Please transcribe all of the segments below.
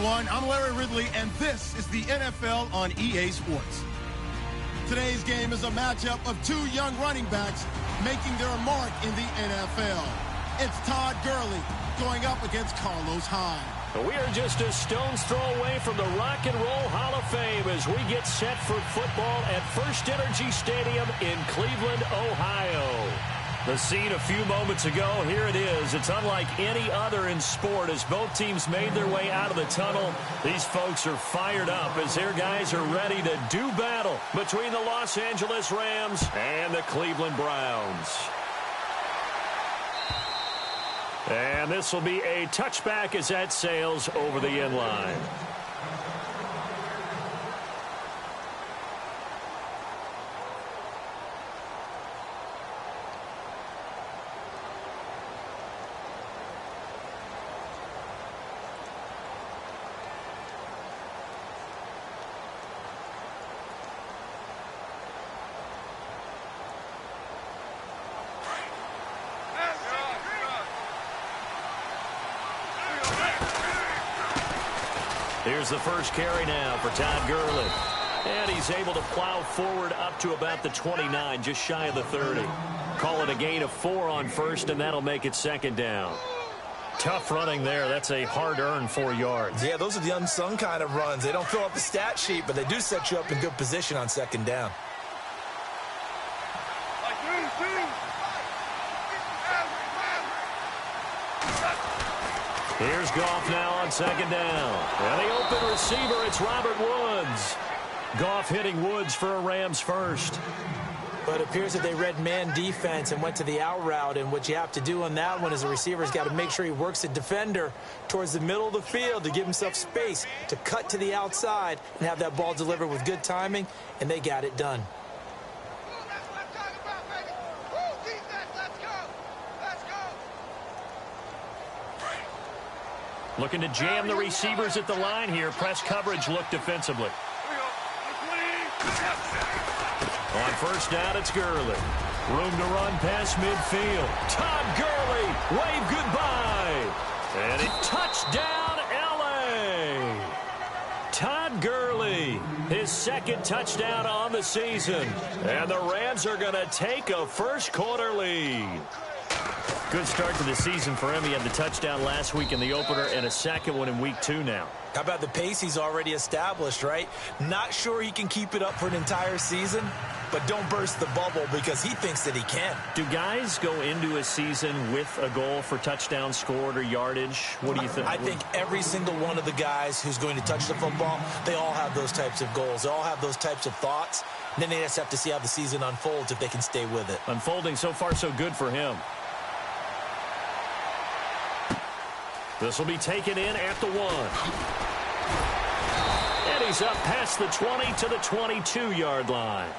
everyone. I'm Larry Ridley, and this is the NFL on EA Sports. Today's game is a matchup of two young running backs making their mark in the NFL. It's Todd Gurley going up against Carlos Hyde. We are just a stone's throw away from the Rock and Roll Hall of Fame as we get set for football at First Energy Stadium in Cleveland, Ohio. The scene a few moments ago, here it is. It's unlike any other in sport as both teams made their way out of the tunnel. These folks are fired up as their guys are ready to do battle between the Los Angeles Rams and the Cleveland Browns. And this will be a touchback as that sails over the end line. Here's the first carry now for Todd Gurley. And he's able to plow forward up to about the 29, just shy of the 30. Call it a gain of 4 on first, and that'll make it second down. Tough running there. That's a hard-earned 4 yards. Yeah, those are the unsung kind of runs. They don't fill up the stat sheet, but they do set you up in good position on second down. Here's Goff now on second down. And the open receiver, it's Robert Woods. Goff hitting Woods for a Rams first. But it appears that they read man defense and went to the out route. And what you have to do on that one is the receiver's got to make sure he works the defender towards the middle of the field to give himself space to cut to the outside and have that ball delivered with good timing. And they got it done. Looking to jam the receivers at the line here. Press coverage look defensively. On first down, it's Gurley. Room to run past midfield. Todd Gurley, wave goodbye. And a touchdown, L.A. Todd Gurley, his second touchdown on the season. And the Rams are going to take a first-quarter lead. Good start to the season for him. He had the touchdown last week in the opener and a second one in week 2 now. How about the pace he's already established, right? Not sure he can keep it up for an entire season, but don't burst the bubble because he thinks that he can. Do guys go into a season with a goal for touchdown scored or yardage? What do you think? I think every single one of the guys who's going to touch the football, they all have those types of goals. They all have those types of thoughts. And then they just have to see how the season unfolds if they can stay with it. Unfolding so far so good for him. This will be taken in at the 1. And he's up past the 20 to the 22-yard line.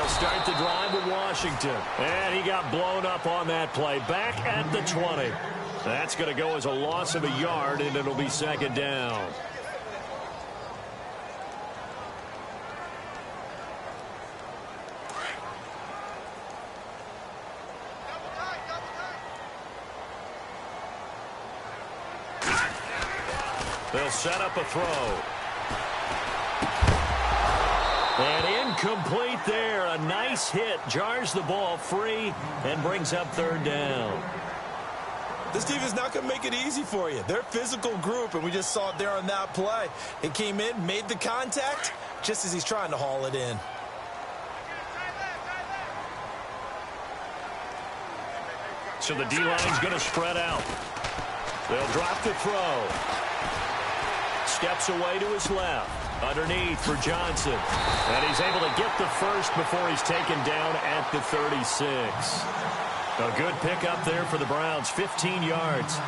Start the drive with Washington. And he got blown up on that play. Back at the 20. That's going to go as a loss of a yard, and it'll be second down. They'll set up a throw. And incomplete there. A nice hit. Jars the ball free and brings up third down. This team is not going to make it easy for you. They're a physical group, and we just saw it there on that play. It came in, made the contact, just as he's trying to haul it in. So the D-line's going to spread out. They'll drop the throw. Steps away to his left. Underneath for Johnson. And he's able to get the first before he's taken down at the 36. A good pickup there for the Browns. 15 yards.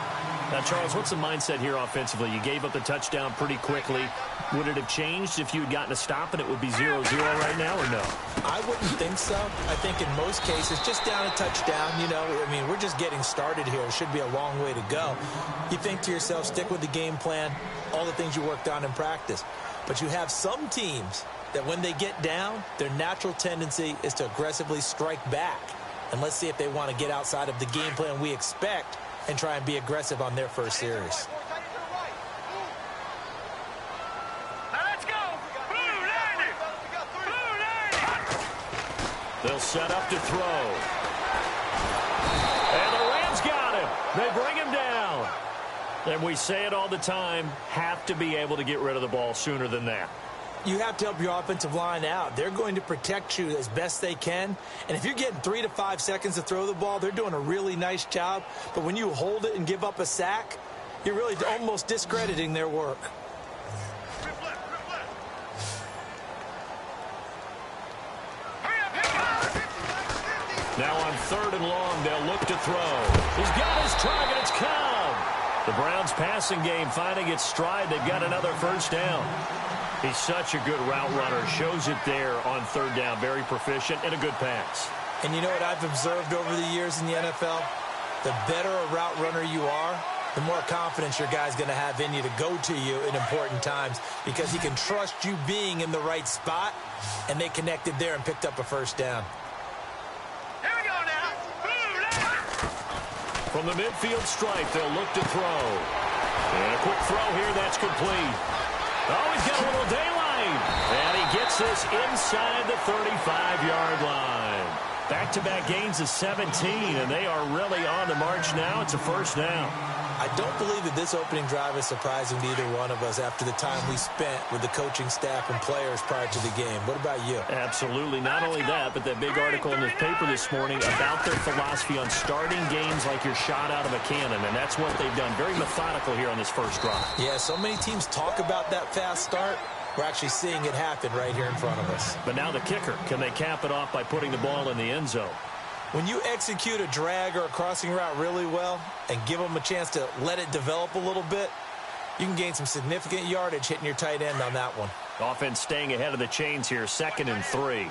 Now, Charles, what's the mindset here offensively? You gave up the touchdown pretty quickly. Would it have changed if you had gotten a stop and it would be 0-0 right now, or no? I wouldn't think so. I think in most cases, just down a touchdown, I mean, we're just getting started here. It should be a long way to go. You think to yourself, stick with the game plan, all the things you worked on in practice. But you have some teams that when they get down, their natural tendency is to aggressively strike back. And let's see if they want to get outside of the game plan we expect and try and be aggressive on their first series. They'll set up to throw. And the Rams got him. They bring him down. And we say it all the time, have to be able to get rid of the ball sooner than that. You have to help your offensive line out. They're going to protect you as best they can. And if you're getting 3 to 5 seconds to throw the ball, they're doing a really nice job. But when you hold it and give up a sack, you're really almost discrediting their work. Now on 3rd and long, they'll look to throw. He's got his target. It's come. The Browns passing game finding its stride. They've got another first down. He's such a good route runner. Shows it there on 3rd down. Very proficient and a good pass. And you know what I've observed over the years in the NFL? The better a route runner you are, the more confidence your guy's going to have in you to go to you in important times because he can trust you being in the right spot, and they connected there and picked up a first down. Here we go now. From the midfield stripe, they'll look to throw. And a quick throw here, that's complete. Oh, he's got a little daylight. And he gets this inside the 35-yard line. Back-to-back gains of 17, and they are really on the march now. It's a first down. I don't believe that this opening drive is surprising to either one of us after the time we spent with the coaching staff and players prior to the game. What about you? Absolutely. Not only that, but that big article in the paper this morning about their philosophy on starting games like you're shot out of a cannon, and that's what they've done. Very methodical here on this first drive. Yeah, so many teams talk about that fast start. We're actually seeing it happen right here in front of us. But now the kicker. Can they cap it off by putting the ball in the end zone? When you execute a drag or a crossing route really well and give them a chance to let it develop a little bit, you can gain some significant yardage hitting your tight end on that one. Offense staying ahead of the chains here, 2nd and 3.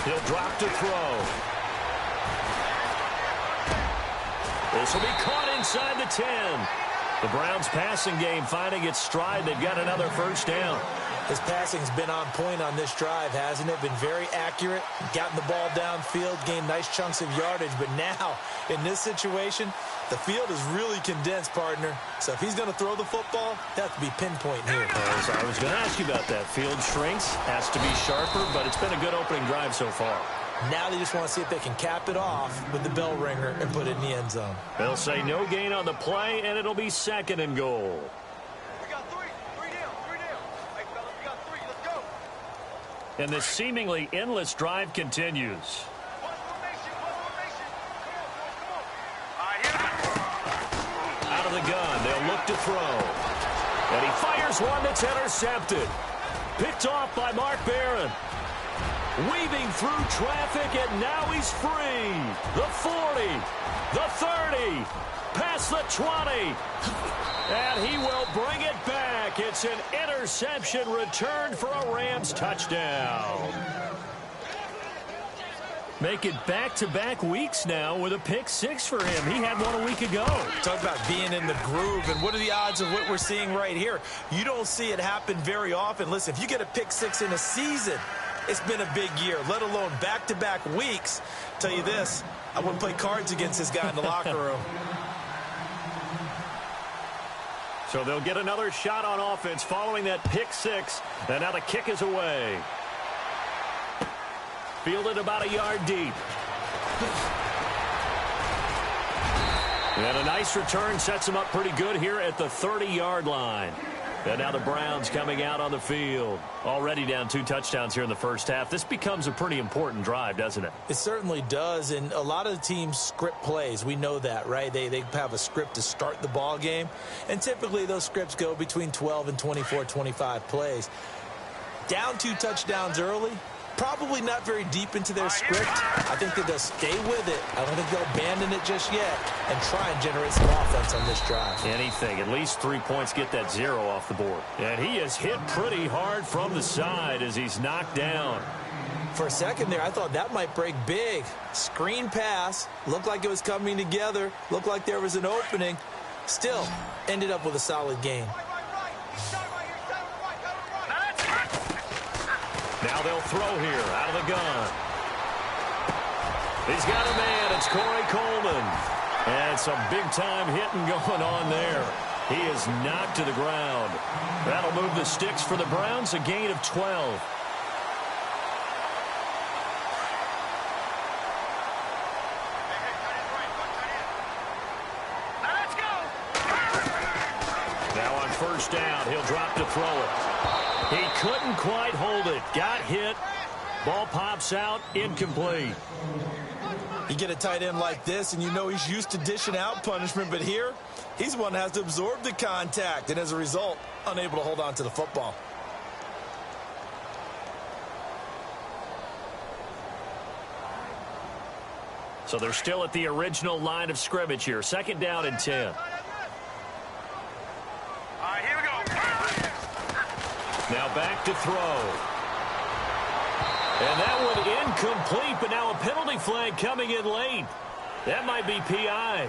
He'll drop to throw. This will be caught inside the 10. The Browns passing game finding its stride. They've got another first down. His passing's been on point on this drive, hasn't it? Been very accurate, gotten the ball downfield, gained nice chunks of yardage. But now, in this situation, the field is really condensed, partner. So if he's going to throw the football, that has to be pinpoint here. I was going to ask you about that. Field shrinks, has to be sharper, but it's been a good opening drive so far. Now they just want to see if they can cap it off with the bell ringer and put it in the end zone. They'll say no gain on the play, and it'll be 2nd and goal. We got three down. Hey, fellas, we got 3. Let's go. And this seemingly endless drive continues. One formation. Come on. All right, here. Out of the gun, they'll look to throw. And he fires one that's intercepted. Picked off by Mark Barron. Weaving through traffic, and now he's free. The 40, the 30, past the 20. And he will bring it back. It's an interception returned for a Rams touchdown. Make it back-to-back weeks now with a pick 6 for him. He had one a week ago. Talk about being in the groove, and what are the odds of what we're seeing right here? You don't see it happen very often. Listen, if you get a pick 6 in a season, it's been a big year, let alone back-to-back weeks. Tell you this, I wouldn't play cards against this guy in the locker room. So they'll get another shot on offense following that pick 6. And now the kick is away. Fielded about a yard deep. And a nice return sets him up pretty good here at the 30-yard line. And now the Browns coming out on the field. Already down 2 touchdowns here in the first half. This becomes a pretty important drive, doesn't it? It certainly does, and a lot of the teams script plays. We know that, right? They have a script to start the ball game, and typically those scripts go between 12 and 24, 25 plays. Down 2 touchdowns early, probably not very deep into their script. I think that they'll stay with it. I don't think they'll abandon it just yet and try and generate some offense on this drive. Anything. At least 3 points, get that 0 off the board. And he is hit pretty hard from the side as he's knocked down. For a second there, I thought that might break big. Screen pass. Looked like it was coming together. Looked like there was an opening. Still, ended up with a solid gain. Now they'll throw here out of the gun. He's got a man. It's Corey Coleman. And some big-time hitting going on there. He is knocked to the ground. That'll move the sticks for the Browns, a gain of 12. Now on first down, he'll drop to throw it. He couldn't quite hold it. Got hit. Ball pops out. Incomplete. You get a tight end like this, and you know he's used to dishing out punishment, but here, he's the one that has to absorb the contact, and as a result, unable to hold on to the football. So they're still at the original line of scrimmage here. 2nd down and 10. All right, here we go. Now back to throw. And that one incomplete, but now a penalty flag coming in late. That might be PI.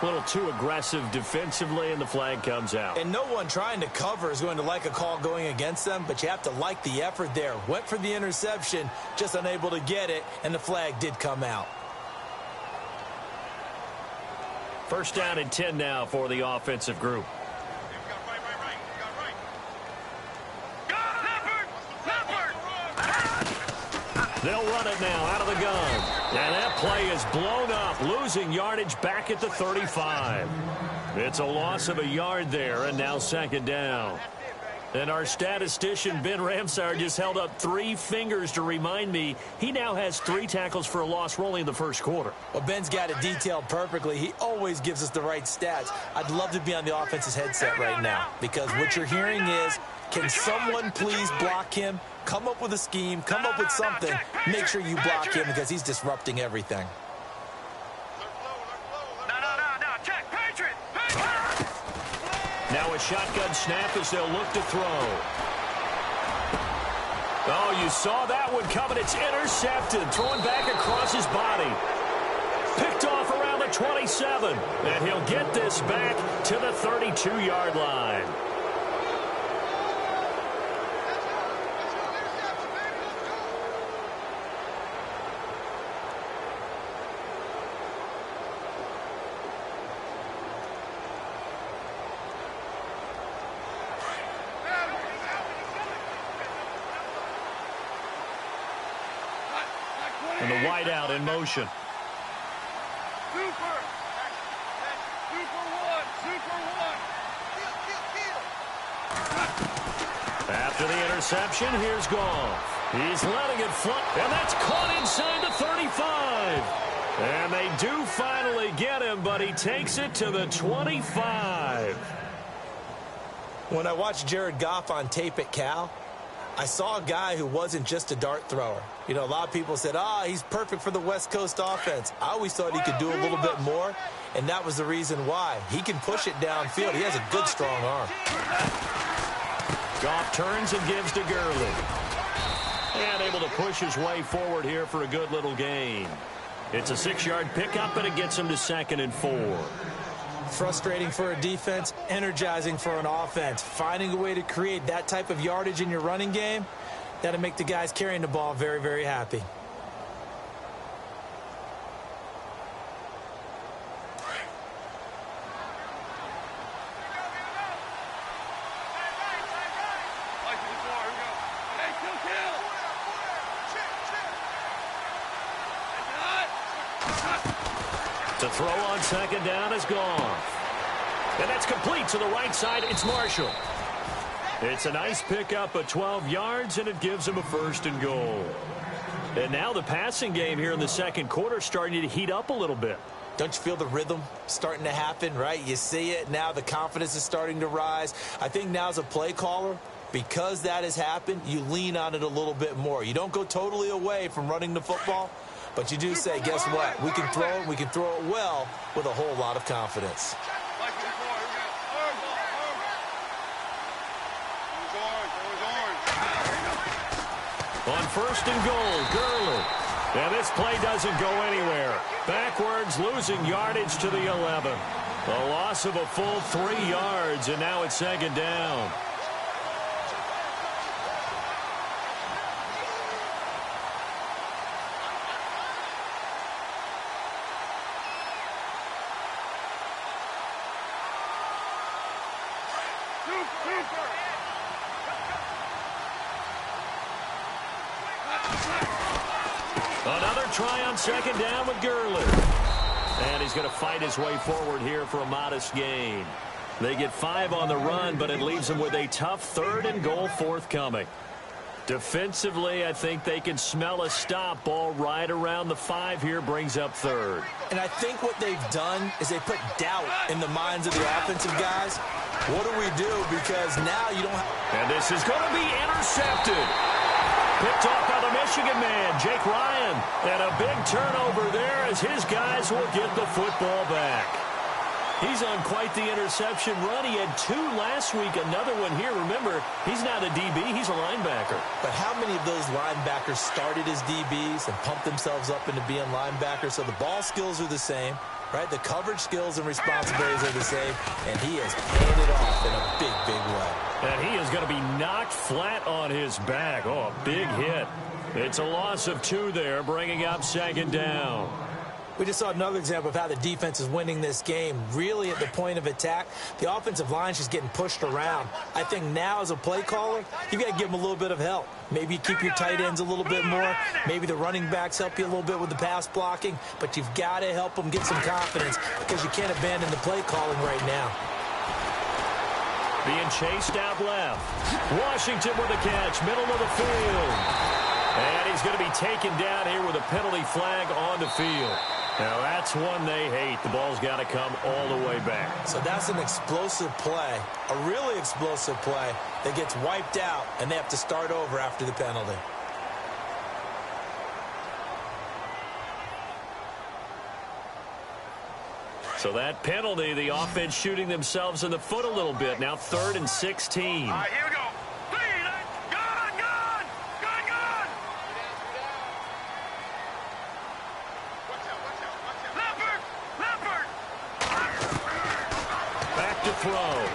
A little too aggressive defensively, and the flag comes out. And no one trying to cover is going to like a call going against them, but you have to like the effort there. Went for the interception, just unable to get it, and the flag did come out. 1st down and 10 now for the offensive group. They'll run it now out of the gun. And that play is blown up, losing yardage back at the 35. It's a loss of a yard there, and now 2nd down. And our statistician, Ben Ramsar, just held up 3 fingers to remind me he now has 3 tackles for a loss rolling in the 1st quarter. Well, Ben's got it detailed perfectly. He always gives us the right stats. I'd love to be on the offense's headset right now because what you're hearing is, can someone please block him? Come up with a scheme, come up with something. Make sure you block him because he's disrupting everything. Now a shotgun snap as they'll look to throw. Oh, you saw that one coming. It's intercepted. Throwing back across his body. Picked off around the 27. And he'll get this back to the 32-yard line. And the wideout in motion. Super one. After the interception, here's Goff. He's letting it fly, and that's caught inside the 35. And they do finally get him, but he takes it to the 25. When I watched Jared Goff on tape at Cal, I saw a guy who wasn't just a dart thrower. You know, a lot of people said, he's perfect for the West Coast offense. I always thought he could do a little bit more, and that was the reason why. He can push it downfield. He has a good, strong arm. Goff turns and gives to Gurley. And able to push his way forward here for a good little gain. It's a 6-yard pickup, and it gets him to 2nd and 4. Frustrating for a defense, energizing for an offense. Finding a way to create that type of yardage in your running game, that'll make the guys carrying the ball very, very happy. To throw on 2nd down is Goff. And that's complete to the right side. It's Marshall. It's a nice pickup of 12 yards, and it gives them a 1st and goal. And now the passing game here in the second quarter starting to heat up a little bit. Don't you feel the rhythm starting to happen, right? You see it. Now the confidence is starting to rise. I think now as a play caller, because that has happened, you lean on it a little bit more. You don't go totally away from running the football, but you do say, guess what? We can throw it. We can throw it well with a whole lot of confidence. On 1st and goal, Gurley. And this play doesn't go anywhere. Backwards, losing yardage to the 11. A loss of a full 3 yards, and now it's 2nd down. Another try on 2nd down with Gurley. And he's going to fight his way forward here for a modest gain. They get 5 on the run, but it leaves them with a tough 3rd and goal forthcoming. Defensively, I think they can smell a stop. Ball right around the 5 here, brings up 3rd. And I think what they've done is they put doubt in the minds of the offensive guys. What do we do? Because now you don't have... And this is going to be intercepted. Picked off by the Michigan man, Jake Ryan. And a big turnover there as his guys will get the football back. He's on quite the interception run. He had 2 last week, another one here. Remember, he's not a DB, he's a linebacker. But how many of those linebackers started as DBs and pumped themselves up into being linebackers? So the ball skills are the same, right? The coverage skills and responsibilities are the same. And he has paid it off in a big, big way. And he is going to be knocked flat on his back. Oh, a big hit. It's a loss of 2 there, bringing up 2nd down. We just saw another example of how the defense is winning this game. Really at the point of attack, the offensive line is just getting pushed around. I think now as a play caller, you've got to give them a little bit of help. Maybe you keep your tight ends a little bit more. Maybe the running backs help you a little bit with the pass blocking. But you've got to help them get some confidence because you can't abandon the play calling right now. Being chased out left. Washington with a catch, middle of the field. And he's going to be taken down here with a penalty flag on the field. Now, that's one they hate. The ball's got to come all the way back. So that's an explosive play, a really explosive play that gets wiped out, and they have to start over after the penalty. So that penalty, the offense shooting themselves in the foot a little bit. Now 3rd and 16. All right, here we go. Throw.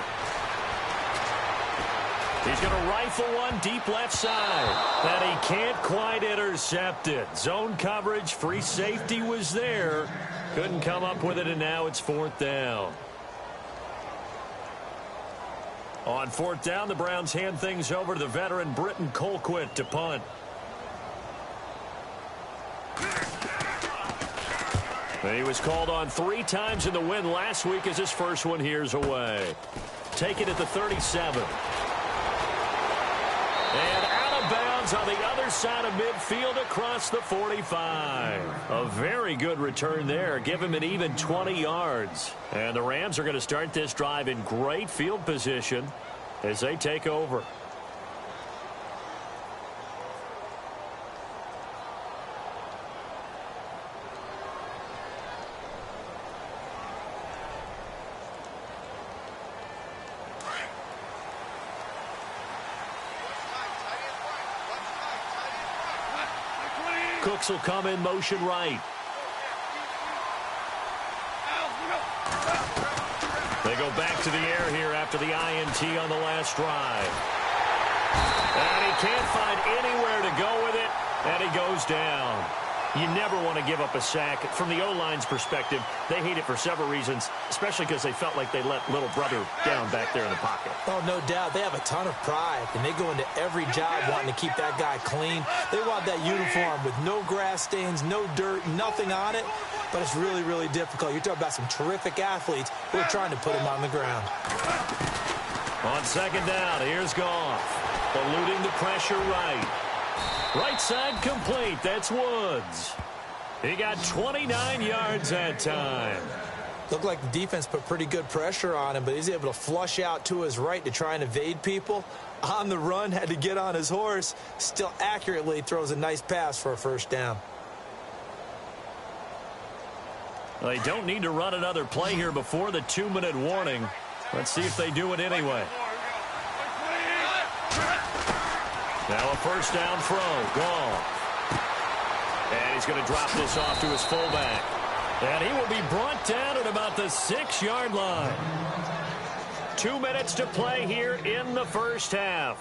He's going to rifle one deep left side. And he can't quite intercept it. Zone coverage, free safety was there. Couldn't come up with it, and now it's 4th down. On 4th down, the Browns hand things over to the veteran Britton Colquitt to punt. He was called on 3 times in the win last week as his first one here's away. Take it at the 37. And out of bounds on the other side of midfield across the 45. A very good return there. Give him an even 20 yards. And the Rams are going to start this drive in great field position as they take over. Cooks will come in motion right. They go back to the air here after the INT on the last drive. And he can't find anywhere to go with it, and he goes down. You never want to give up a sack. From the O-line's perspective, they hate it for several reasons, especially because they felt like they let little brother down back there in the pocket. Oh, no doubt. They have a ton of pride, and they go into every job wanting to keep that guy clean. They want that uniform with no grass stains, no dirt, nothing on it, but it's really, really difficult. You're talking about some terrific athletes who are trying to put him on the ground. On second down, here's Goff. Eluding the pressure right. Right side complete. That's Woods. He got 29 yards that time. Looked like the defense put pretty good pressure on him, but he's able to flush out to his right to try and evade people. On the run, had to get on his horse. Still accurately throws a nice pass for a first down. Well, they don't need to run another play here before the 2-minute warning. Let's see if they do it anyway. Now a first down throw. Goff. And he's going to drop this off to his fullback. And he will be brought down at about the 6-yard line. 2 minutes to play here in the first half.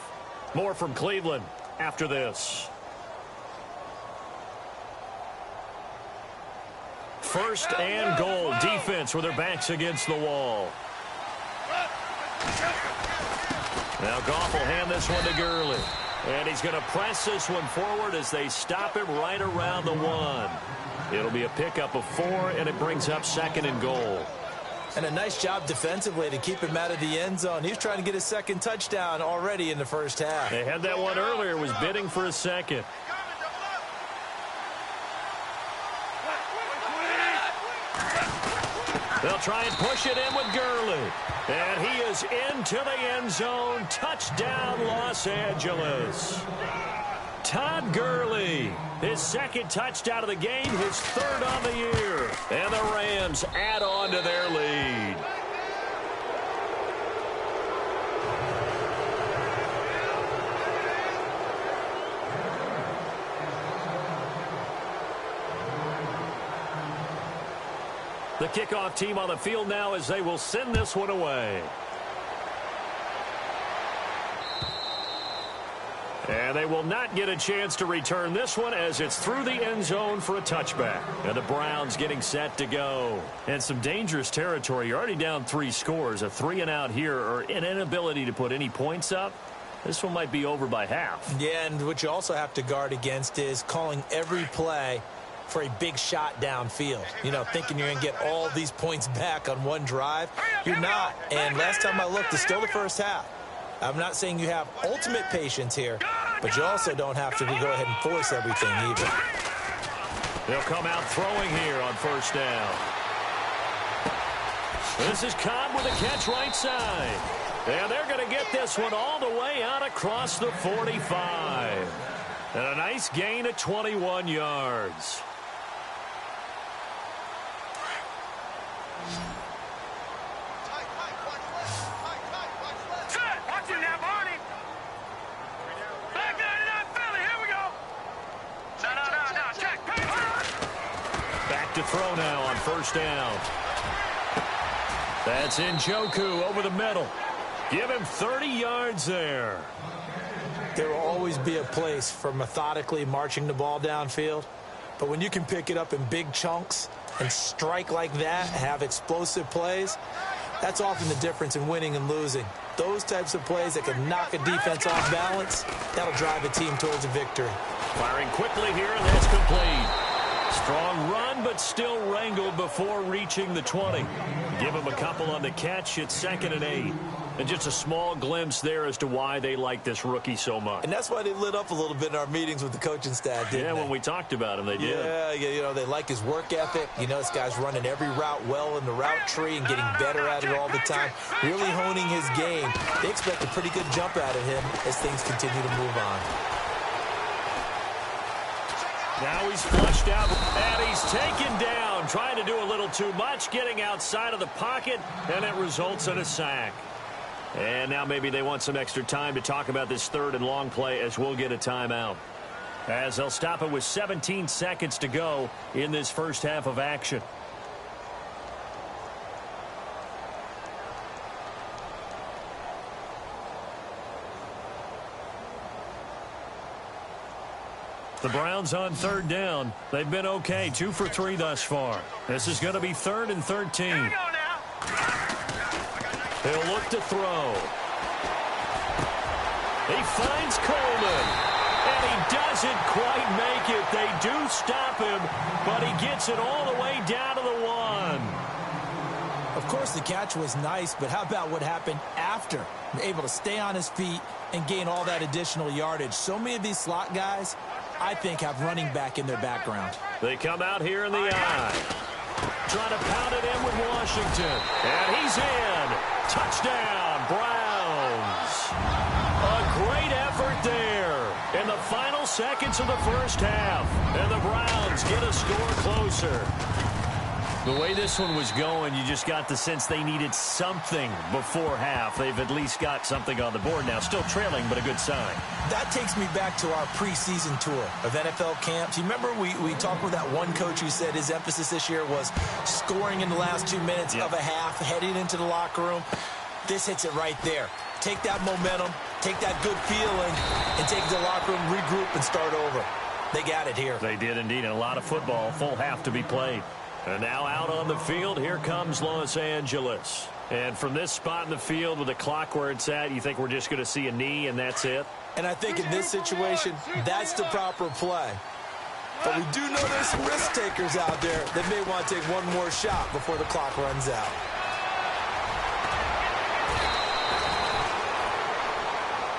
More from Cleveland after this. First and goal. Defense with their backs against the wall. Now Goff will hand this one to Gurley. And he's going to press this one forward as they stop him right around the 1. It'll be a pickup of 4, and it brings up second and goal. And a nice job defensively to keep him out of the end zone. He was trying to get his second touchdown already in the first half. They had that one earlier, was bidding for a second. They'll try and push it in with Gurley. And he is into the end zone. Touchdown, Los Angeles. Todd Gurley, his second touchdown of the game, his third on the year. And the Rams add on to their lead. The kickoff team on the field now as they will send this one away. And they will not get a chance to return this one as it's through the end zone for a touchback. And the Browns getting set to go. And some dangerous territory. You're already down 3 scores. A 3-and-out here or an inability to put any points up. This one might be over by half. Yeah, and what you also have to guard against is calling every play for a big shot downfield. You know, thinking you're going to get all these points back on one drive. You're not. And last time I looked, it's still the first half. I'm not saying you have ultimate patience here, but you also don't have to go ahead and force everything either. They'll come out throwing here on first down. This is Cobb with a catch right side. And they're going to get this one all the way out across the 45. And a nice gain of 21 yards. To throw now on first down. That's Njoku over the middle. Give him 30 yards there. There will always be a place for methodically marching the ball downfield. But when you can pick it up in big chunks and strike like that, have explosive plays, that's often the difference in winning and losing. Those types of plays that can knock a defense off balance, that'll drive a team towards a victory. Firing quickly here, and that's complete. Strong run, but still wrangled before reaching the 20. Give him a couple on the catch. It's 2nd and 8. And just a small glimpse there as to why they like this rookie so much. And that's why they lit up a little bit in our meetings with the coaching staff, didn't they? When we talked about him, they did. Yeah, you know, they like his work ethic. You know, this guy's running every route well in the route tree and getting better at it all the time. Really honing his game. They expect a pretty good jump out of him as things continue to move on. Now he's flushed out, and he's taken down, trying to do a little too much, getting outside of the pocket, and it results in a sack. And now maybe they want some extra time to talk about this 3rd and long play as we'll get a timeout. As they'll stop it with 17 seconds to go in this first half of action. The Browns on 3rd down. They've been okay, 2 for 3 thus far. This is going to be 3rd and 13. Here we go now. He'll look to throw. He finds Coleman, and he doesn't quite make it. They do stop him, but he gets it all the way down to the 1. Of Of course, the catch was nice, but how about what happened after? Able to stay on his feet and gain all that additional yardage. So many of these slot guys, I think, have running back in their background. They come out here in the eye. Trying to pound it in with Washington. And he's in. Touchdown, Browns. A great effort there in the final seconds of the first half. And the Browns get a score closer. The way this one was going, you just got the sense they needed something before half. They've at least got something on the board now. Still trailing, but a good sign. That takes me back to our preseason tour of NFL camps. You remember we talked with that one coach who said his emphasis this year was scoring in the last 2 minutes of a half, heading into the locker room. This hits it right there. Take that momentum, take that good feeling, and take it to the locker room, regroup, and start over. They got it here. They did indeed, and a lot of football, full half to be played. And now out on the field, here comes Los Angeles. And from this spot in the field with the clock where it's at, you think we're just going to see a knee and that's it? And I think in this situation, that's the proper play. But we do know there's some risk takers out there that may want to take one more shot before the clock runs out.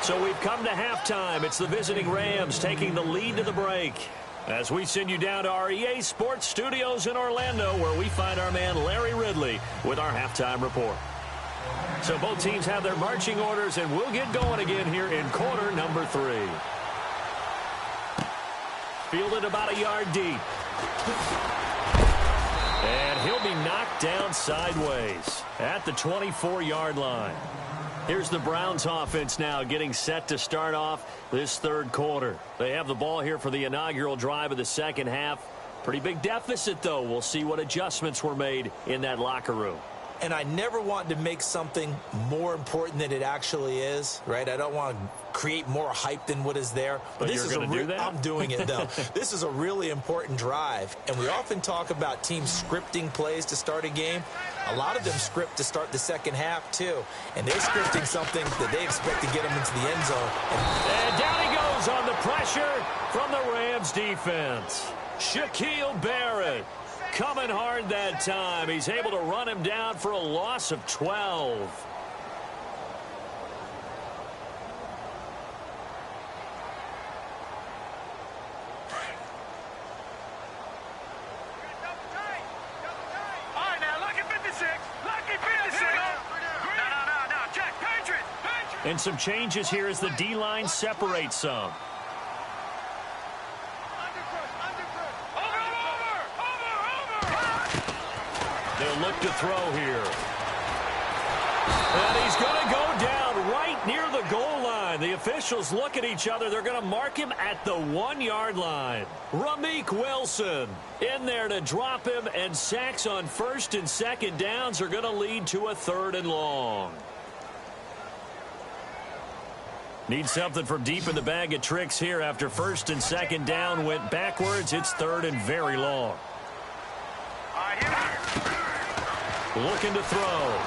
So we've come to halftime. It's the visiting Rams taking the lead to the break. As we send you down to our EA Sports Studios in Orlando, where we find our man Larry Ridley with our halftime report. So both teams have their marching orders, and we'll get going again here in quarter number 3. Fielded about a yard deep. And he'll be knocked down sideways at the 24-yard line. Here's the Browns offense now getting set to start off this third quarter. They have the ball here for the inaugural drive of the second half. Pretty big deficit, though. We'll see what adjustments were made in that locker room. And I never want to make something more important than it actually is, right? I don't want to create more hype than what is there. But this you're going to do that? I'm doing it, though. This is a really important drive. And we often talk about teams scripting plays to start a game. A lot of them script to start the second half, too. And they're scripting something that they expect to get them into the end zone. And down he goes on the pressure from the Rams defense. Shaquille Barrett coming hard that time. He's able to run him down for a loss of 12. And some changes here as the D-line separates some. They'll look to throw here. And he's going to go down right near the goal line. The officials look at each other. They're going to mark him at the 1-yard line. Ramik Wilson in there to drop him, and sacks on first and second downs are going to lead to a 3rd and long. Need something from deep in the bag of tricks here after first and second down went backwards. It's 3rd and very long. Looking to throw.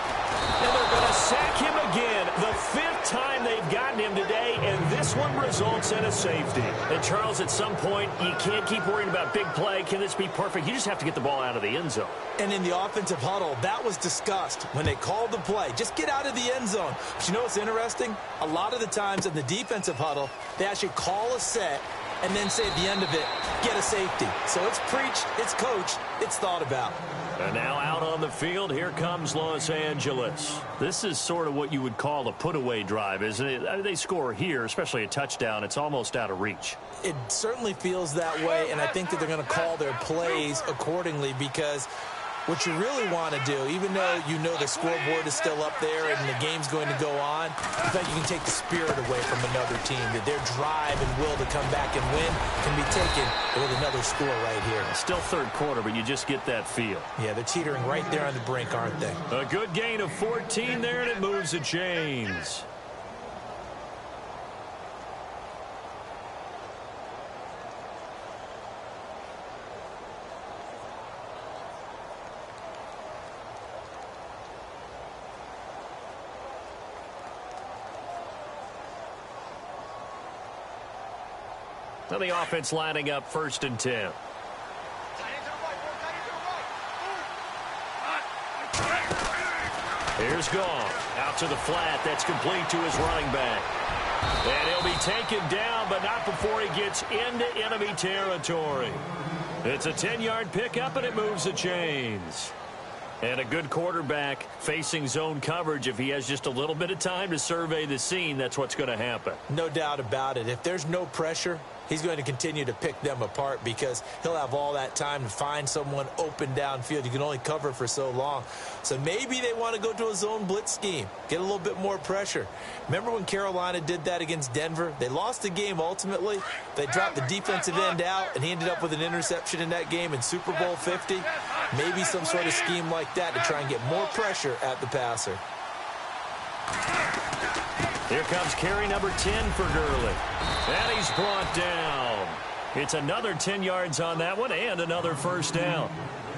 And they're going to sack him again. The 5th time they've gotten him today, and this one results in a safety. And, Charles, at some point, you can't keep worrying about big play. Can this be perfect? You just have to get the ball out of the end zone. And in the offensive huddle, that was discussed when they called the play. Just get out of the end zone. But you know what's interesting? A lot of the times in the defensive huddle, they actually call a set and then say at the end of it, get a safety. So it's preached, it's coached, it's thought about. And now out on the field, here comes Los Angeles. This is sort of what you would call a put-away drive, isn't it? They score here, especially a touchdown. It's almost out of reach. It certainly feels that way, and I think that they're going to call their plays accordingly, because what you really want to do, even though you know the scoreboard is still up there and the game's going to go on, in fact, you can take the spirit away from another team, that their drive and will to come back and win can be taken with another score right here. Still third quarter, but you just get that feel. Yeah, they're teetering right there on the brink, aren't they? A good gain of 14 there, and it moves the chains. Now the offense lining up 1st and 10. Here's Goff. Out to the flat. That's complete to his running back. And he'll be taken down, but not before he gets into enemy territory. It's a 10-yard pickup, and it moves the chains. And a good quarterback facing zone coverage. If he has just a little bit of time to survey the scene, that's what's going to happen. No doubt about it. If there's no pressure, he's going to continue to pick them apart because he'll have all that time to find someone open downfield. You can only cover for so long. So maybe they want to go to a zone blitz scheme, get a little bit more pressure. Remember when Carolina did that against Denver? They lost the game ultimately. They dropped the defensive end out, and he ended up with an interception in that game in Super Bowl 50. Maybe some sort of scheme like that to try and get more pressure at the passer. Here comes carry number 10 for Gurley. And he's brought down. It's another 10 yards on that one and another first down.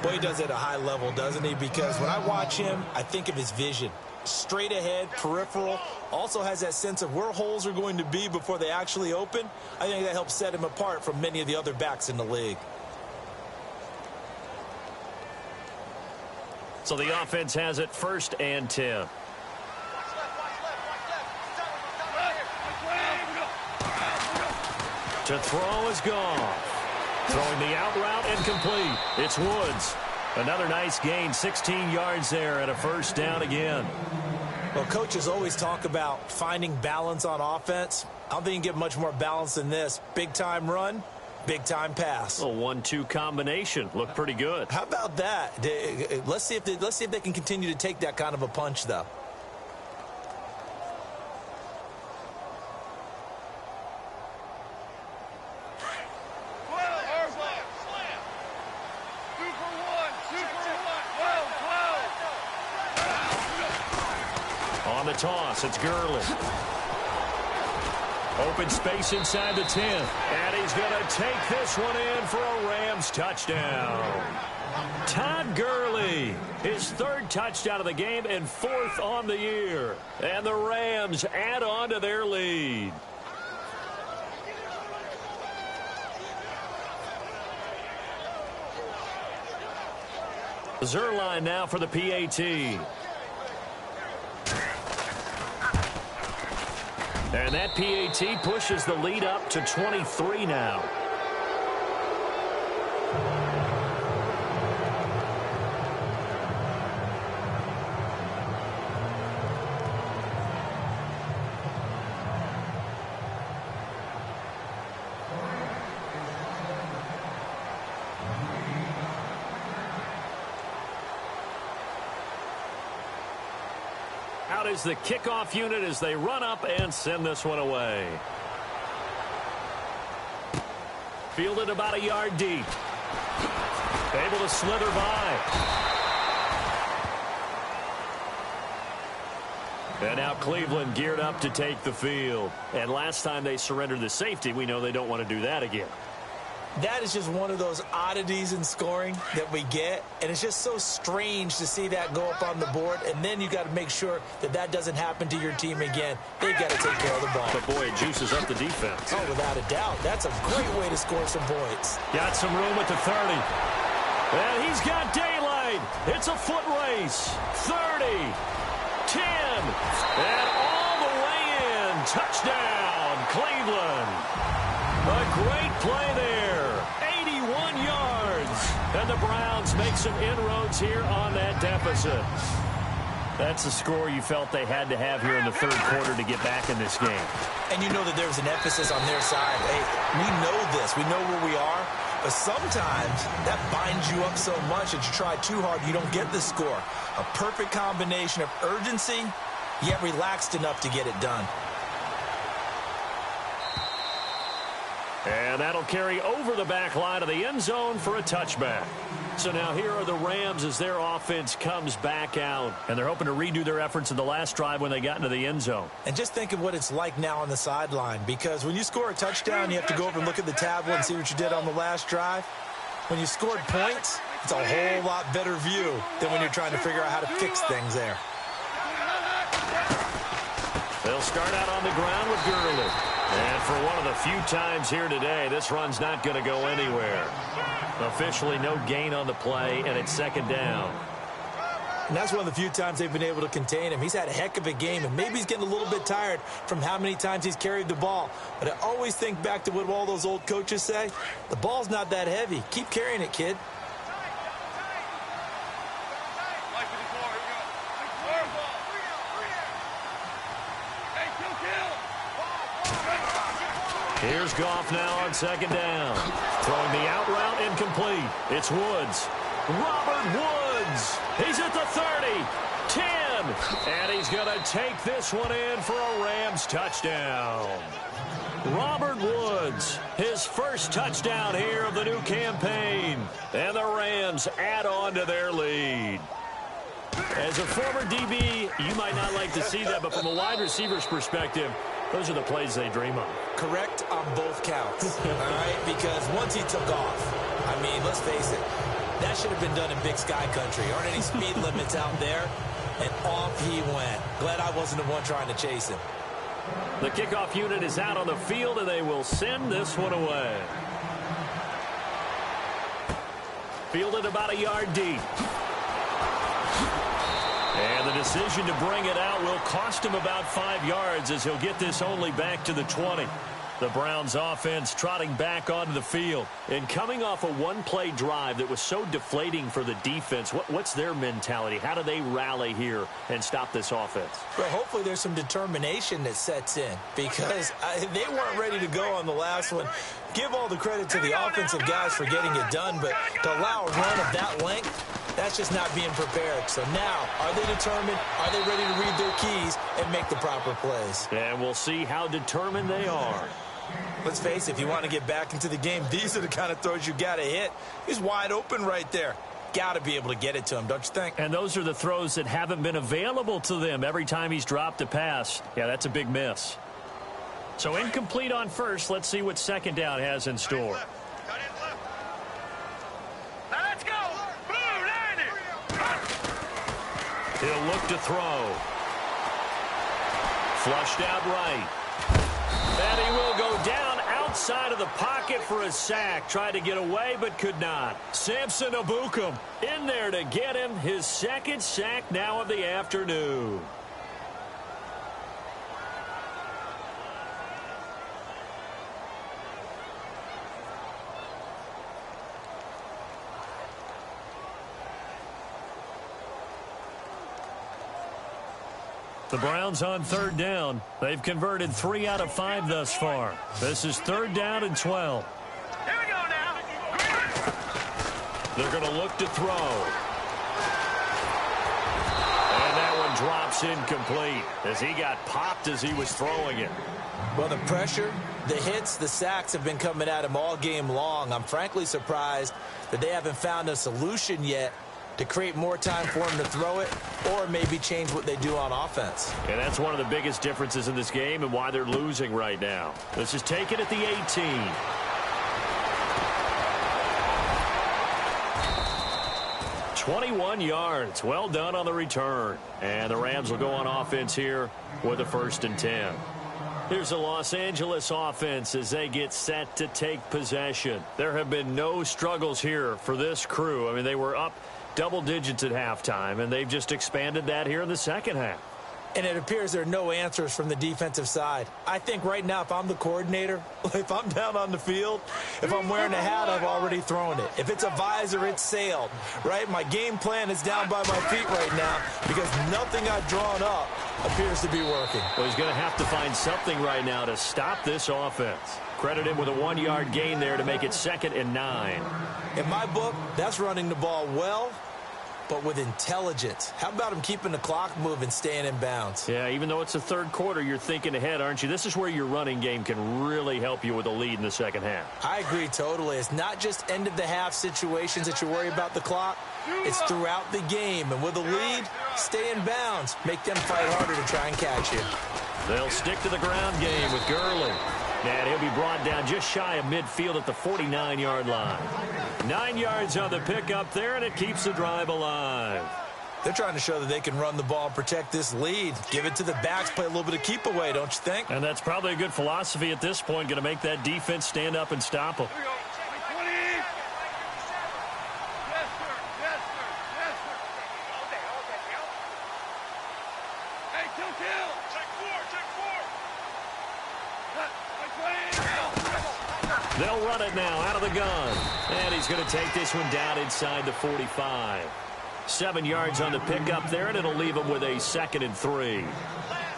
Boy, he does it at a high level, doesn't he? Because when I watch him, I think of his vision. Straight ahead, peripheral, also has that sense of where holes are going to be before they actually open. I think that helps set him apart from many of the other backs in the league. So the offense has it 1st and 10. To throw is Goff. Throwing the out route and complete. It's Woods. Another nice gain, 16 yards there and a first down again. Well, coaches always talk about finding balance on offense. I don't think you can get much more balance than this. Big-time run, big-time pass. A 1-2 combination. Looked pretty good. How about that? Let's see if they can continue to take that kind of a punch, though. On the toss, it's Gurley. Open space inside the 10. And he's going to take this one in for a Rams touchdown. Todd Gurley, his 3rd touchdown of the game and 4th on the year. And the Rams add on to their lead. Zerline now for the PAT. And that PAT pushes the lead up to 23 now. Out is the kickoff unit as they run up and send this one away. Fielded about a yard deep. Able to slither by. And now Cleveland geared up to take the field. And last time they surrendered the safety, we know they don't want to do that again. That is just one of those oddities in scoring that we get, and it's just so strange to see that go up on the board, and then you got to make sure that that doesn't happen to your team again. They've got to take care of the ball. But boy, it juices up the defense. Oh, without a doubt. That's a great way to score some points. Got some room at the 30. And he's got daylight. It's a foot race. 30, 10, and all the way in. Touchdown, Cleveland. A great play there. 81 yards. And the Browns make some inroads here on that deficit. That's the score you felt they had to have here in the 3rd quarter to get back in this game. And you know that there's an emphasis on their side. Hey, we know this. We know where we are. But sometimes that binds you up so much that you try too hard, you don't get the score. A perfect combination of urgency, yet relaxed enough to get it done. And that'll carry over the back line of the end zone for a touchback. So now here are the Rams as their offense comes back out. And they're hoping to redo their efforts in the last drive when they got into the end zone. And just think of what it's like now on the sideline. Because when you score a touchdown, you have to go over and look at the tablet and see what you did on the last drive. When you scored points, it's a whole lot better view than when you're trying to figure out how to fix things there. They'll start out on the ground with Gurley. And for one of the few times here today, this run's not going to go anywhere. Officially no gain on the play, and it's 2nd down. And that's one of the few times they've been able to contain him. He's had a heck of a game, and maybe he's getting a little bit tired from how many times he's carried the ball. But I always think back to what all those old coaches say. The ball's not that heavy. Keep carrying it, kid. Here's Goff now on second down. Throwing the out route incomplete. It's Woods. Robert Woods. He's at the 30, 10, and he's going to take this one in for a Rams touchdown. Robert Woods, his first touchdown here of the new campaign, and the Rams add on to their lead. As a former DB, you might not like to see that, but from a wide receiver's perspective, those are the plays they dream of. Correct on both counts, all right? Because once he took off, I mean, let's face it, that should have been done in Big Sky Country. Aren't any speed limits out there? And off he went. Glad I wasn't the one trying to chase him. The kickoff unit is out on the field, and they will send this one away. Fielded about a yard deep. And the decision to bring it out will cost him about 5 yards as he'll get this only back to the 20. The Browns offense trotting back onto the field. And coming off a one-play drive that was so deflating for the defense, what's their mentality? How do they rally here and stop this offense? Well, hopefully there's some determination that sets in because they weren't ready to go on the last one. Give all the credit to the offensive guys for getting it done, but to allow a run of that length, that's just not being prepared. So now, are they determined? Are they ready to read their keys and make the proper plays? And we'll see how determined they are. Let's face it, if you want to get back into the game, these are the kind of throws you got to hit. He's wide open right there. Got to be able to get it to him, don't you think? And those are the throws that haven't been available to them every time he's dropped a pass. Yeah, that's a big miss. So incomplete on first. Let's see what second down has in store. Let's go. He'll look to throw. Flushed out right. And he will go down outside of the pocket for a sack. Tried to get away, but could not. Samson Abukum in there to get him his second sack now of the afternoon. The Browns on third down. They've converted 3 out of 5 thus far. This is third down and 12. Here we go now. They're going to look to throw. And that one drops incomplete as he got popped as he was throwing it. Well, the pressure, the hits, the sacks have been coming at him all game long. I'm frankly surprised that they haven't found a solution yet to create more time for him to throw it or maybe change what they do on offense. And that's one of the biggest differences in this game and why they're losing right now. This is taken at the 18. $21 yards. Well done on the return. And the Rams will go on offense here with a 1st and 10. Here's the Los Angeles offense as they get set to take possession. There have been no struggles here for this crew. I mean, they were up double digits at halftime, and they've just expanded that here in the second half. And it appears there are no answers from the defensive side. I think right now, if I'm the coordinator, if I'm down on the field, if I'm wearing a hat, I've already thrown it. If it's a visor, it's sailed, right? My game plan is down by my feet right now because nothing I've drawn up appears to be working. Well, he's going to have to find something right now to stop this offense. Credit him with a 1-yard gain there to make it 2nd and 9. In my book, that's running the ball well, but with intelligence. How about him keeping the clock moving, staying in bounds? Yeah, even though it's the third quarter, you're thinking ahead, aren't you? This is where your running game can really help you with a lead in the second half. I agree totally. It's not just end-of-the-half situations that you worry about the clock. It's throughout the game. And with a lead, stay in bounds. Make them fight harder to try and catch you. They'll stick to the ground game with Gurley. And he'll be brought down just shy of midfield at the 49-yard line. 9 yards on the pickup there, and it keeps the drive alive. They're trying to show that they can run the ball and protect this lead. Give it to the backs, play a little bit of keep away, don't you think? And that's probably a good philosophy at this point, going to make that defense stand up and stop them. Here we go. 20. Yes, sir. Yes, sir. Yes, sir. Okay. They'll run it now out of the gun. And he's going to take this one down inside the 45. 7 yards on the pickup there, and it'll leave him with a 2nd and 3.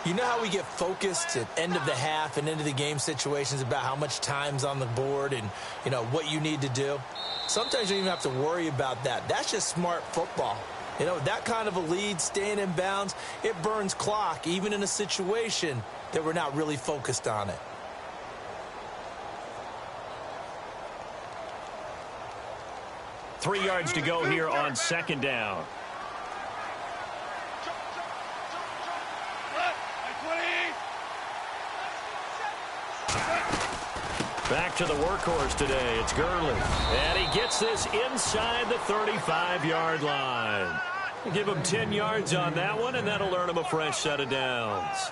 You know how we get focused at end of the half and into the game situations about how much time's on the board and, you know, what you need to do? Sometimes you don't even have to worry about that. That's just smart football. You know, that kind of a lead, staying in bounds, it burns clock, even in a situation that we're not really focused on it. Three yards to go here on 2nd down. Back to the workhorse today. It's Gurley. And he gets this inside the 35-yard line. Give him 10 yards on that one, and that'll earn him a fresh set of downs.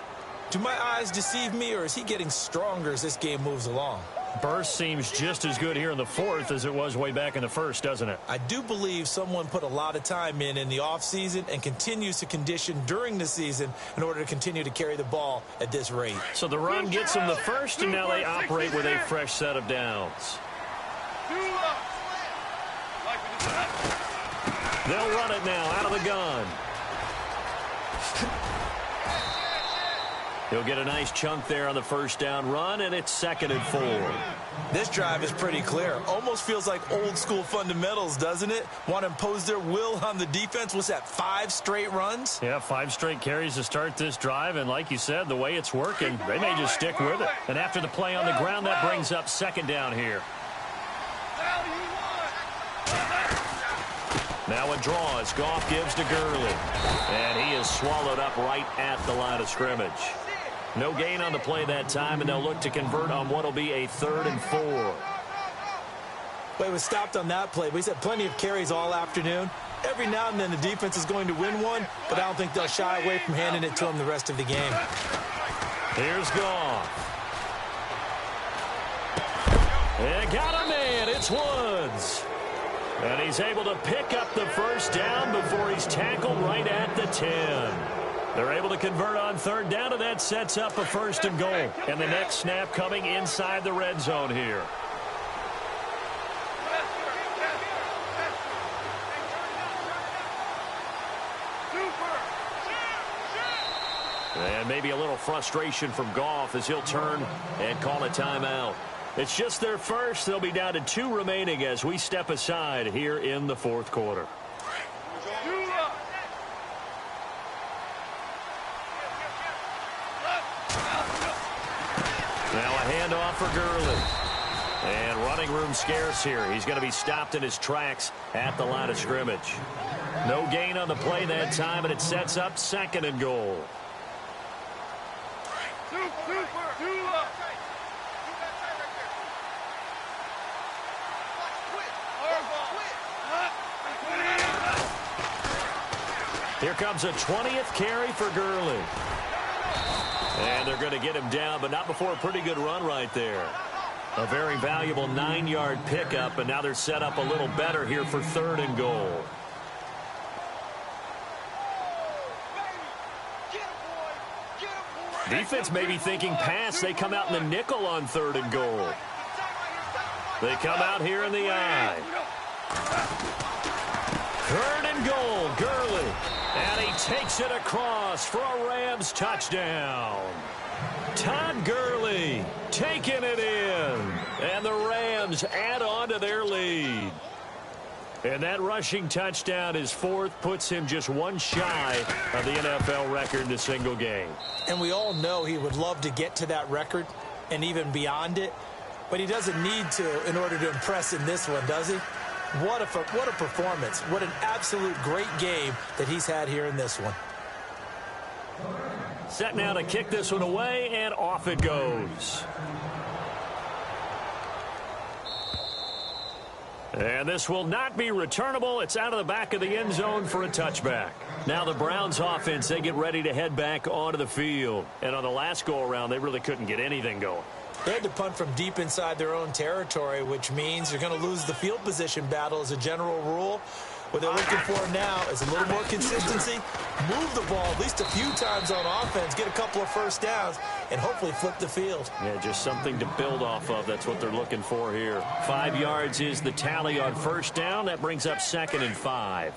Do my eyes deceive me, or is he getting stronger as this game moves along? Burst seems just as good here in the 4th as it was way back in the 1st, doesn't it? I do believe someone put a lot of time in the offseason and continues to condition during the season in order to continue to carry the ball at this rate. So the run gets them the 1st, and now they operate with a fresh set of downs. They'll run it now out of the gun. He'll get a nice chunk there on the 1st down run, and it's 2nd and 4. This drive is pretty clear. Almost feels like old school fundamentals, doesn't it? Want to impose their will on the defense. What's that, 5 straight runs? Yeah, 5 straight carries to start this drive, and like you said, the way it's working, they may just stick with it. And after the play on the ground, that brings up 2nd down here. Now a draw as Goff gives to Gurley. And he is swallowed up right at the line of scrimmage. No gain on the play that time, and they'll look to convert on what will be a 3rd and 4. Well, he was stopped on that play, but he's had plenty of carries all afternoon. Every now and then the defense is going to win one, but I don't think they'll shy away from handing it to him the rest of the game. Here's Goff. And got a man. It's Woods. And he's able to pick up the 1st down before he's tackled right at the 10. They're able to convert on 3rd down, and that sets up a 1st and goal. And the next snap coming inside the red zone here. And maybe a little frustration from Goff as he'll turn and call a timeout. It's just their 1st. They'll be down to 2 remaining as we step aside here in the 4th quarter. Now a handoff for Gurley. And running room scarce here. He's going to be stopped in his tracks at the line of scrimmage. No gain on the play that time, and it sets up 2nd and goal. Here comes a 20th carry for Gurley. And they're going to get him down, but not before a pretty good run right there. A very valuable 9-yard pickup, and now they're set up a little better here for 3rd and goal. Defense may be thinking pass. They come out in the nickel on 3rd and goal. They come out here in the I. 3rd and goal, Gurley. And he takes it across for a Rams touchdown. Todd Gurley taking it in. And the Rams add on to their lead. And that rushing touchdown, his 4th, puts him just 1 shy of the NFL record in a single game. And we all know he would love to get to that record and even beyond it. But he doesn't need to in order to impress in this one, does he? What a performance. What an absolute great game that he's had here in this one. Set now to kick this one away, and off it goes. And this will not be returnable. It's out of the back of the end zone for a touchback. Now the Browns offense, they get ready to head back onto the field. And on the last go-around, they really couldn't get anything going. They had to punt from deep inside their own territory, which means you're going to lose the field position battle as a general rule. What they're looking for now is a little more consistency, move the ball at least a few times on offense, get a couple of 1st downs, and hopefully flip the field. Yeah, just something to build off of. That's what they're looking for here. 5 yards is the tally on first down. That brings up 2nd and 5.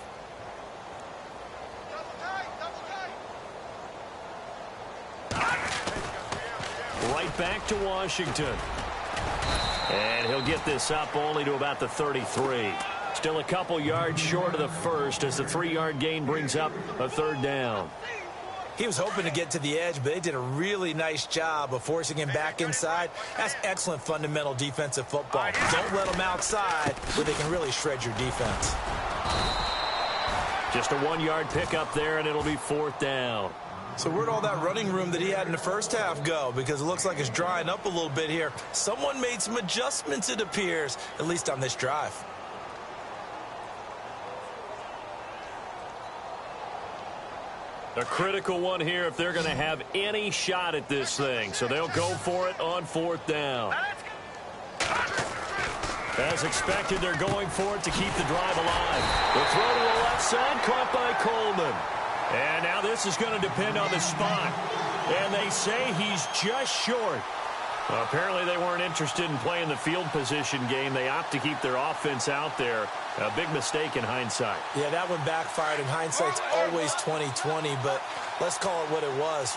Right back to Washington. And he'll get this up only to about the 33. Still a couple yards short of the first as the 3-yard gain brings up a 3rd down. He was hoping to get to the edge, but they did a really nice job of forcing him back inside. That's excellent fundamental defensive football. Don't let them outside where they can really shred your defense. Just a 1-yard pickup there, and it'll be 4th down. So where'd all that running room that he had in the first half go? Because it looks like it's drying up a little bit here. Someone made some adjustments, it appears, at least on this drive. A critical one here if they're going to have any shot at this thing. So they'll go for it on 4th down. As expected, they're going for it to keep the drive alive. The throw to the left side, caught by Coleman. And now this is going to depend on the spot. And they say he's just short. Apparently they weren't interested in playing the field position game. They opt to keep their offense out there. A big mistake in hindsight. Yeah, that one backfired. In hindsight's always 20/20, but let's call it what it was.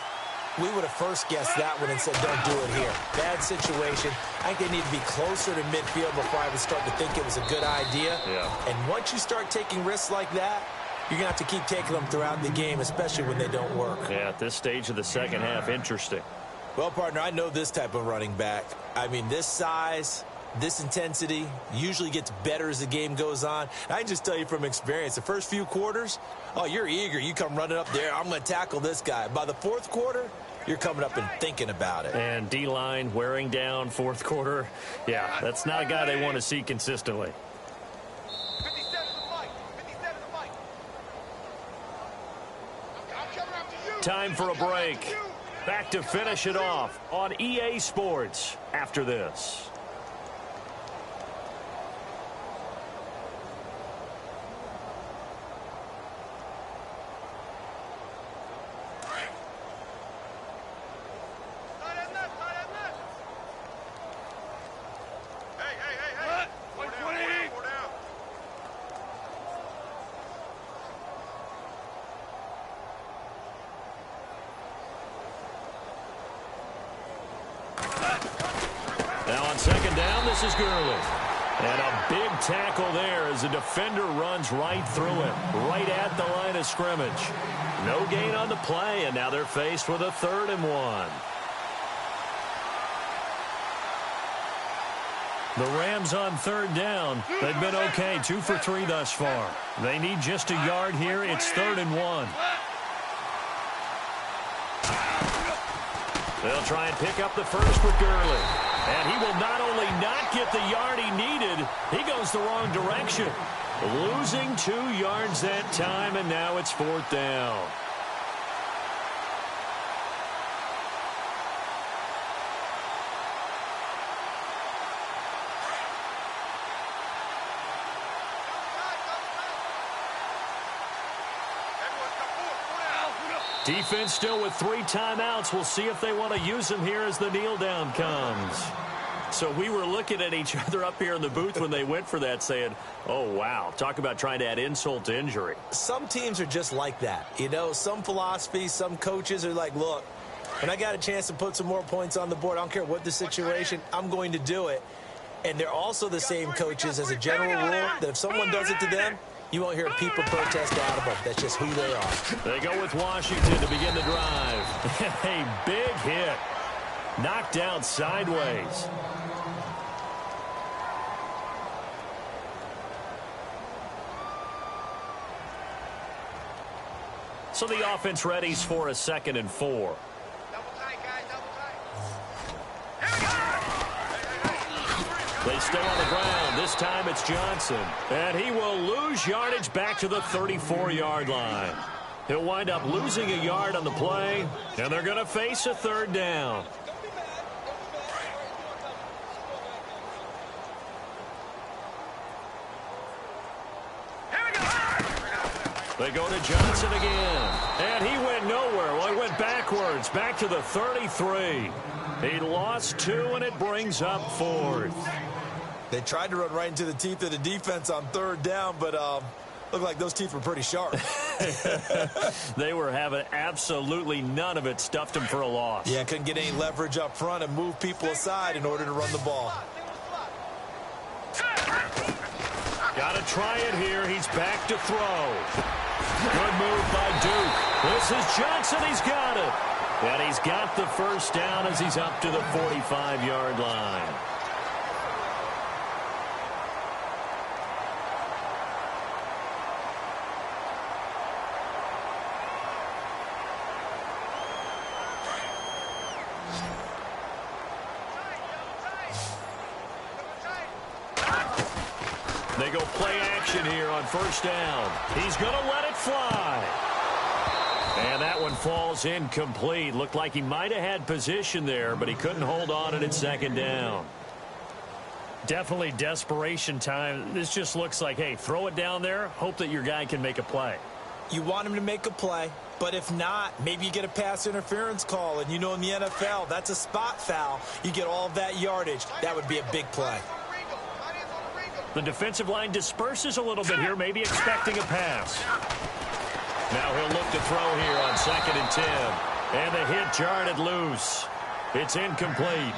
We would have first guessed that one and said, don't do it here. Bad situation. I think they need to be closer to midfield before I would start to think it was a good idea. Yeah. And once you start taking risks like that, you're going to have to keep taking them throughout the game, especially when they don't work. Yeah, at this stage of the second half, interesting. Well, partner, I know this type of running back. I mean, this size, this intensity usually gets better as the game goes on. I can just tell you from experience, the first few quarters, oh, you're eager. You come running up there, I'm going to tackle this guy. By the 4th quarter, you're coming up and thinking about it. And D-line wearing down 4th quarter. Yeah, that's not a guy they want to see consistently. 57 to Mike. 57 to Mike. I'm coming after you. Time for a break. Back to finish it off on EA Sports after this. Now on 2nd down, this is Gurley. And a big tackle there as the defender runs right through it, right at the line of scrimmage. No gain on the play, and now they're faced with a 3rd and 1. The Rams on 3rd down. They've been okay, 2 for 3 thus far. They need just a yard here. It's 3rd and 1. They'll try and pick up the first with Gurley. And he will not only not get the yard he needed, he goes the wrong direction. Losing 2 yards that time, and now it's 4th down. Defense still with 3 timeouts. We'll see if they want to use them here as the kneel down comes. So we were looking at each other up here in the booth when they went for that saying, oh, wow, talk about trying to add insult to injury. Some teams are just like that. You know, some philosophies, some coaches are like, look, when I got a chance to put some more points on the board, I don't care what the situation, I'm going to do it. And they're also the same coaches as a general rule that if someone does it to them, you won't hear people protest out of them. That's just who they are. They go with Washington to begin the drive. A big hit. Knocked down sideways. So the offense readies for a 2nd and 4. Double tight, guys, double tight. They stay on the ground. This time it's Johnson. And he will lose yardage back to the 34-yard line. He'll wind up losing a yard on the play, and they're going to face a 3rd down. They go to Johnson again. And he went nowhere. Well, he went backwards, back to the 33. He lost 2, and it brings up 4th. They tried to run right into the teeth of the defense on 3rd down, but looked like those teeth were pretty sharp. They were having absolutely none of it, stuffed him for a loss. Yeah, couldn't get any leverage up front and move people aside in order to run the ball. Got to try it here. He's back to throw. Good move by Duke. This is Johnson. He's got it. And he's got the first down as he's up to the 45-yard line. They go play action here on first down. He's going to let it fly. And that one falls incomplete. Looked like he might have had position there, but he couldn't hold on at 2nd down. Definitely desperation time. This just looks like, hey, throw it down there, hope that your guy can make a play. You want him to make a play, but if not, maybe you get a pass interference call. And you know in the NFL, that's a spot foul. You get all of that yardage. That would be a big play. The defensive line disperses a little bit here, maybe expecting a pass. Now he'll look to throw here on 2nd and 10. And the hit jarred it loose. It's incomplete.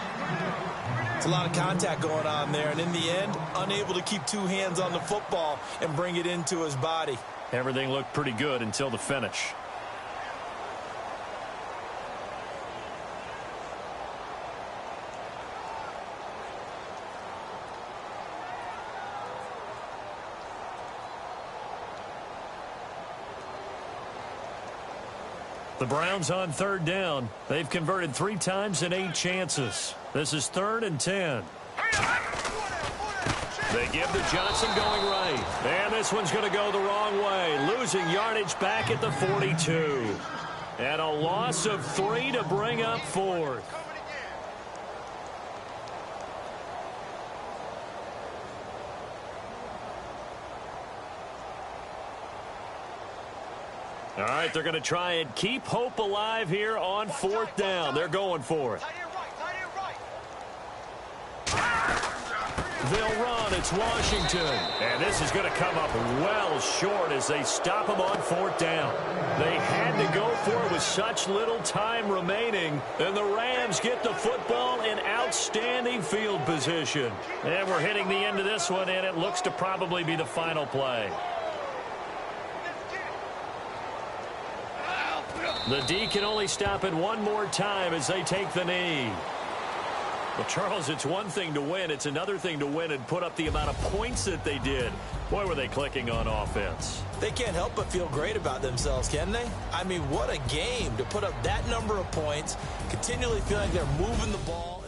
It's a lot of contact going on there, and in the end, unable to keep 2 hands on the football and bring it into his body. Everything looked pretty good until the finish. The Browns on 3rd down. They've converted 3 times in 8 chances. This is 3rd and 10. They give to Johnson going right. And this one's going to go the wrong way. Losing yardage back at the 42. And a loss of 3 to bring up 4th. All right, they're going to try and keep hope alive here on 4th down. They're going for it. They'll run. It's Washington. And this is going to come up well short as they stop him on 4th down. They had to go for it with such little time remaining. And the Rams get the football in outstanding field position. And we're hitting the end of this one, and it looks to probably be the final play. The D can only stop it one more time as they take the knee. Well, Charles, it's one thing to win. It's another thing to win and put up the amount of points that they did. Boy, were they clicking on offense. They can't help but feel great about themselves, can they? I mean, what a game to put up that number of points, continually feeling like they're moving the ball.